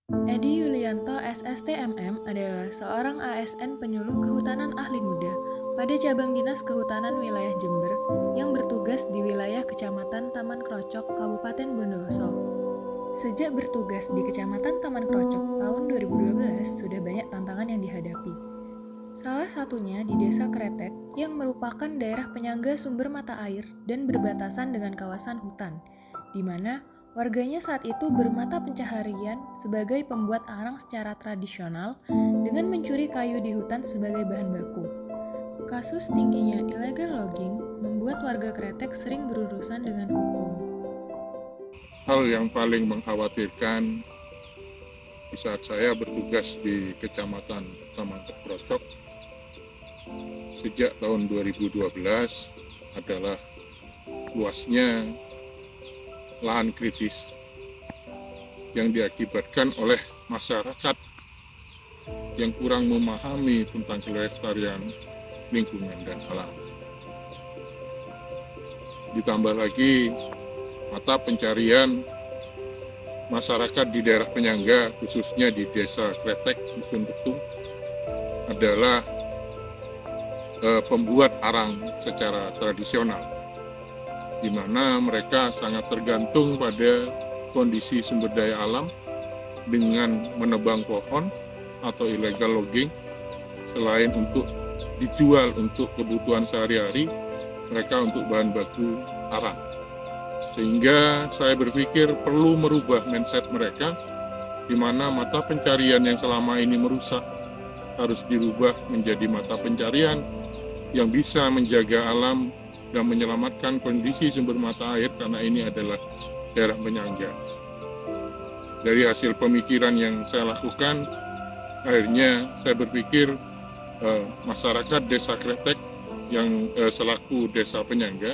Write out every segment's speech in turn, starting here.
Edi Yulianto SSTMM adalah seorang ASN penyuluh kehutanan ahli muda pada cabang Dinas Kehutanan Wilayah Jember yang bertugas di wilayah Kecamatan Taman Krocok, Kabupaten Bondowoso. Sejak bertugas di Kecamatan Taman Krocok tahun 2012, sudah banyak tantangan yang dihadapi. Salah satunya di Desa Kretek yang merupakan daerah penyangga sumber mata air dan berbatasan dengan kawasan hutan, di mana warganya saat itu bermata pencaharian sebagai pembuat arang secara tradisional dengan mencuri kayu di hutan sebagai bahan baku. Kasus tingginya illegal logging membuat warga Kretek sering berurusan dengan hukum. Hal yang paling mengkhawatirkan di saat saya bertugas di Kecamatan Taman Krocok sejak tahun 2012 adalah luasnya lahan kritis yang diakibatkan oleh masyarakat yang kurang memahami tentang kelestarian lingkungan dan alam. Ditambah lagi mata pencarian masyarakat di daerah penyangga, khususnya di Desa Kretek, Dusun Betung, adalah pembuat arang secara tradisional, di mana mereka sangat tergantung pada kondisi sumber daya alam dengan menebang pohon atau illegal logging. Selain untuk dijual untuk kebutuhan sehari-hari, mereka untuk bahan baku arang. Sehingga saya berpikir perlu merubah mindset mereka, di mana mata pencarian yang selama ini merusak harus dirubah menjadi mata pencarian yang bisa menjaga alam dan menyelamatkan kondisi sumber mata air, karena ini adalah daerah penyangga. Dari hasil pemikiran yang saya lakukan, akhirnya saya berpikir masyarakat Desa Kretek yang selaku desa penyangga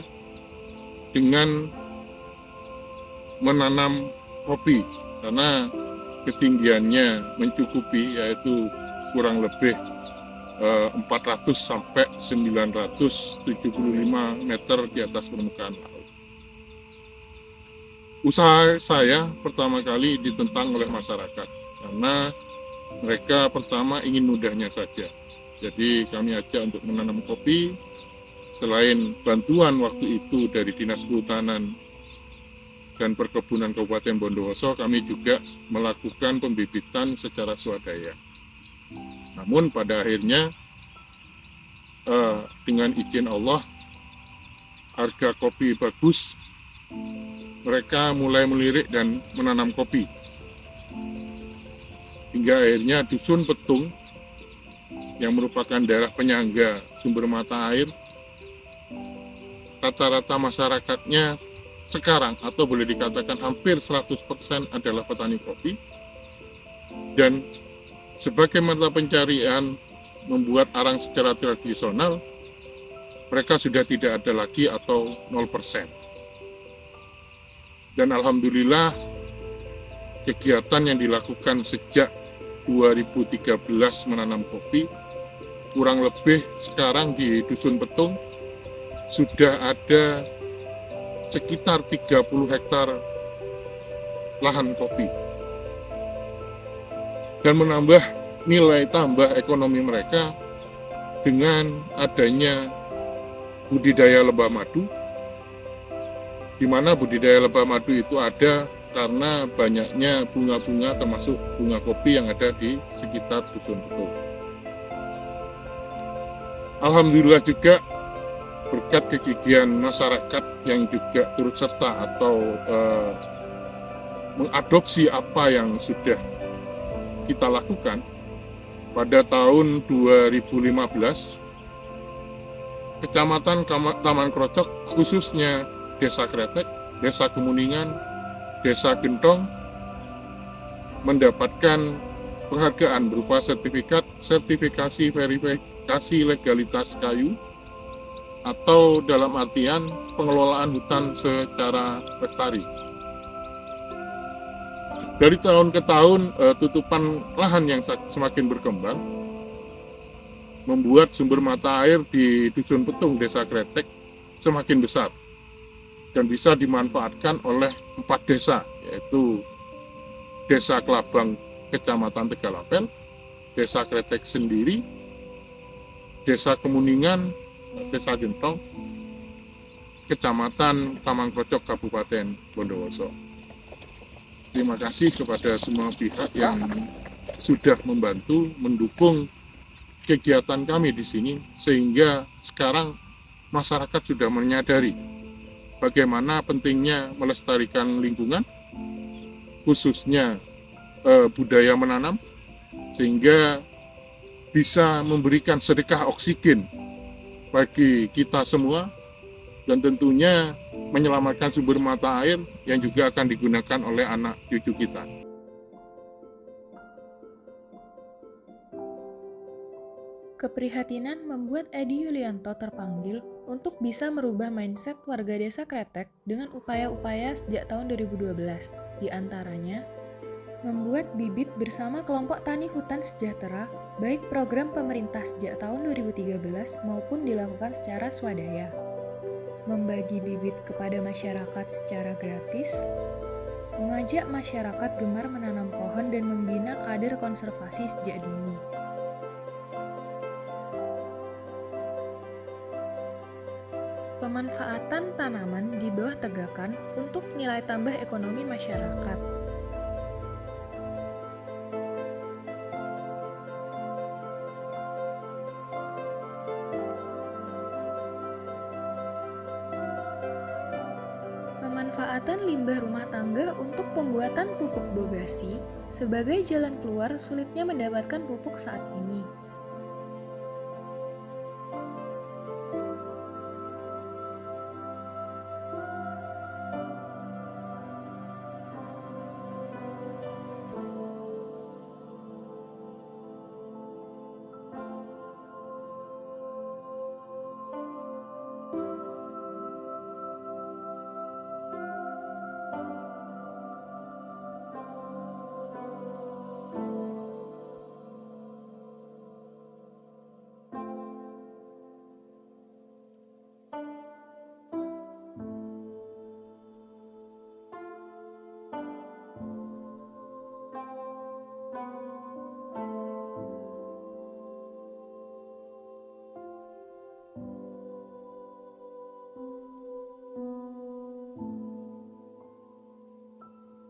dengan menanam kopi, karena ketinggiannya mencukupi, yaitu kurang lebih 400 sampai 975 meter di atas permukaan laut. Usaha saya pertama kali ditentang oleh masyarakat karena mereka pertama ingin mudahnya saja. Jadi kami ajak untuk menanam kopi. Selain bantuan waktu itu dari Dinas Kehutanan dan Perkebunan Kabupaten Bondowoso, kami juga melakukan pembibitan secara swadaya. Namun pada akhirnya dengan izin Allah, harga kopi bagus, mereka mulai melirik dan menanam kopi. Hingga akhirnya Dusun Betung yang merupakan daerah penyangga sumber mata air, rata-rata masyarakatnya sekarang atau boleh dikatakan hampir 100% adalah petani kopi. Dan sebagai mata pencarian membuat arang secara tradisional, mereka sudah tidak ada lagi atau 0%. Dan alhamdulillah kegiatan yang dilakukan sejak 2013 menanam kopi, kurang lebih sekarang di Dusun Betung sudah ada sekitar 30 hektar lahan kopi, dan menambah nilai tambah ekonomi mereka dengan adanya budidaya lebah madu, di mana budidaya lebah madu itu ada karena banyaknya bunga-bunga termasuk bunga kopi yang ada di sekitar Dusun Betung. Alhamdulillah juga berkat kegigihan masyarakat yang juga turut serta atau mengadopsi apa yang sudah kita lakukan. Pada tahun 2015, Kecamatan Taman Krocok, khususnya Desa Kretek, Desa Kemuningan, Desa Gentong, mendapatkan penghargaan berupa sertifikasi verifikasi legalitas kayu, atau dalam artian pengelolaan hutan secara lestari. Dari tahun ke tahun, tutupan lahan yang semakin berkembang membuat sumber mata air di Dusun Betung, Desa Kretek semakin besar dan bisa dimanfaatkan oleh 4 desa, yaitu Desa Kelabang Kecamatan Tegalapel, Desa Kretek sendiri, Desa Kemuningan, Desa Gentong, Kecamatan Tamangkrocok, Kabupaten Bondowoso. Terima kasih kepada semua pihak yang sudah membantu, mendukung kegiatan kami di sini, sehingga sekarang masyarakat sudah menyadari bagaimana pentingnya melestarikan lingkungan, khususnya budaya menanam, sehingga bisa memberikan sedekah oksigen bagi kita semua, dan tentunya menyelamatkan sumber mata air yang juga akan digunakan oleh anak cucu kita. Keprihatinan membuat Edi Yulianto terpanggil untuk bisa merubah mindset warga desa Kretek dengan upaya-upaya sejak tahun 2012, di antaranya membuat bibit bersama kelompok tani hutan sejahtera, baik program pemerintah sejak tahun 2013 maupun dilakukan secara swadaya, membagi bibit kepada masyarakat secara gratis, mengajak masyarakat gemar menanam pohon dan membina kader konservasi sejak dini. Pemanfaatan tanaman di bawah tegakan untuk nilai tambah ekonomi masyarakat. Pemanfaatan limbah rumah tangga untuk pembuatan pupuk bogasi sebagai jalan keluar sulitnya mendapatkan pupuk saat ini.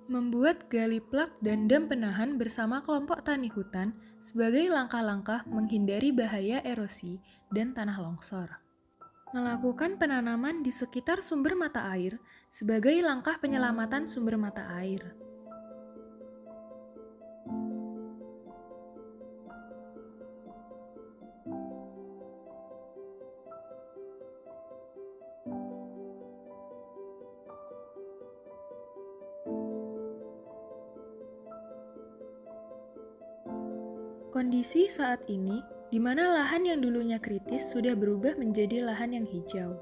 Membuat gali plak dan dam penahan bersama kelompok tani hutan sebagai langkah-langkah menghindari bahaya erosi dan tanah longsor. Melakukan penanaman di sekitar sumber mata air sebagai langkah penyelamatan sumber mata air. Kondisi saat ini, di mana lahan yang dulunya kritis sudah berubah menjadi lahan yang hijau.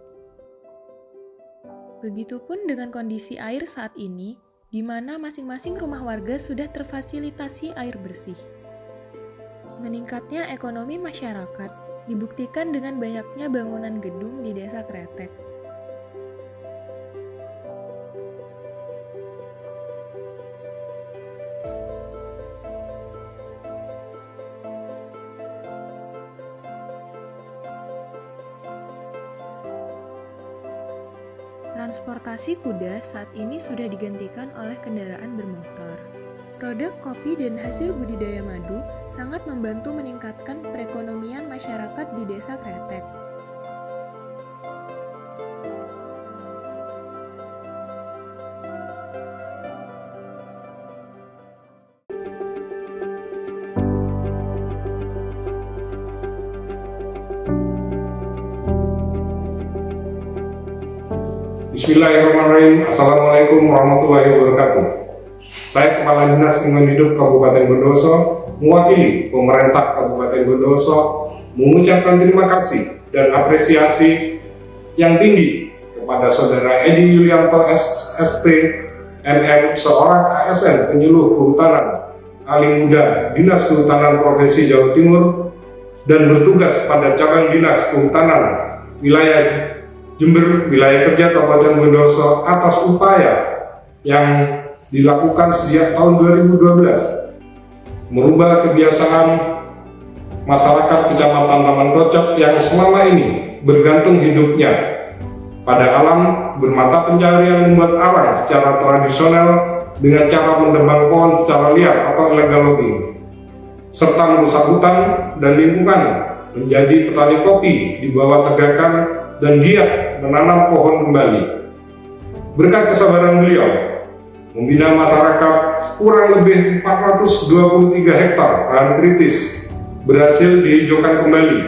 Begitupun dengan kondisi air saat ini, di mana masing-masing rumah warga sudah terfasilitasi air bersih. Meningkatnya ekonomi masyarakat dibuktikan dengan banyaknya bangunan gedung di Desa Kretek. Transportasi kuda saat ini sudah digantikan oleh kendaraan bermotor. Produk kopi dan hasil budidaya madu sangat membantu meningkatkan perekonomian masyarakat di Desa Kretek. Bismillahirrahmanirrahim. Assalamualaikum warahmatullahi wabarakatuh. Saya Kepala Dinas Lingkungan Hidup Kabupaten Bondowoso, mewakili pemerintah Kabupaten Bondowoso, mengucapkan terima kasih dan apresiasi yang tinggi kepada Saudara Edi Yulianto SST MM, seorang ASN penyuluh kehutanan ahli muda Dinas Kehutanan Provinsi Jawa Timur dan bertugas pada cabang Dinas Kehutanan wilayah Jember, wilayah kerja Kabupaten Bondowoso atas upaya yang dilakukan sejak tahun 2012 merubah kebiasaan masyarakat Kecamatan Taman Krocok yang selama ini bergantung hidupnya pada alam bermata pencaharian membuat arang secara tradisional dengan cara menebang pohon secara liar atau illegal logging, serta merusak hutan dan lingkungan menjadi petani kopi di bawah tegakan dan giat menanam pohon kembali. Berkat kesabaran beliau, membina masyarakat kurang lebih 423 hektar lahan kritis berhasil dihijaukan kembali,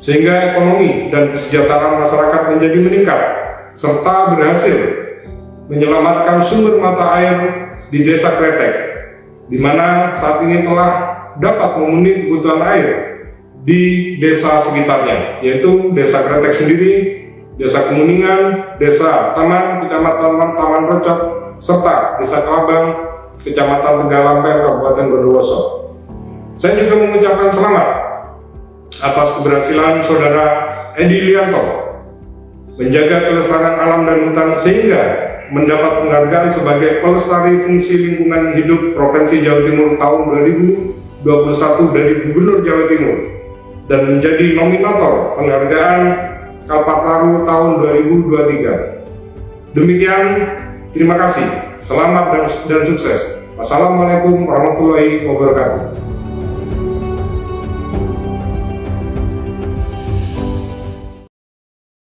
sehingga ekonomi dan kesejahteraan masyarakat menjadi meningkat, serta berhasil menyelamatkan sumber mata air di Desa Kretek, di mana saat ini telah dapat memenuhi kebutuhan air di desa sekitarnya, yaitu Desa Kretek sendiri, Desa Kemuningan, Desa Taman, Kecamatan Taman Krocok, serta Desa Kelabang, Kecamatan Tegalamper, Kabupaten Bondowoso. Saya juga mengucapkan selamat atas keberhasilan Saudara Edi Lianto menjaga kelestarian alam dan hutan sehingga mendapat penghargaan sebagai pelestari fungsi lingkungan hidup Provinsi Jawa Timur tahun 2021 dari Gubernur Jawa Timur dan menjadi nominator penghargaan Kalpataru tahun 2023. Demikian, terima kasih, selamat dan sukses. Wassalamualaikum warahmatullahi wabarakatuh.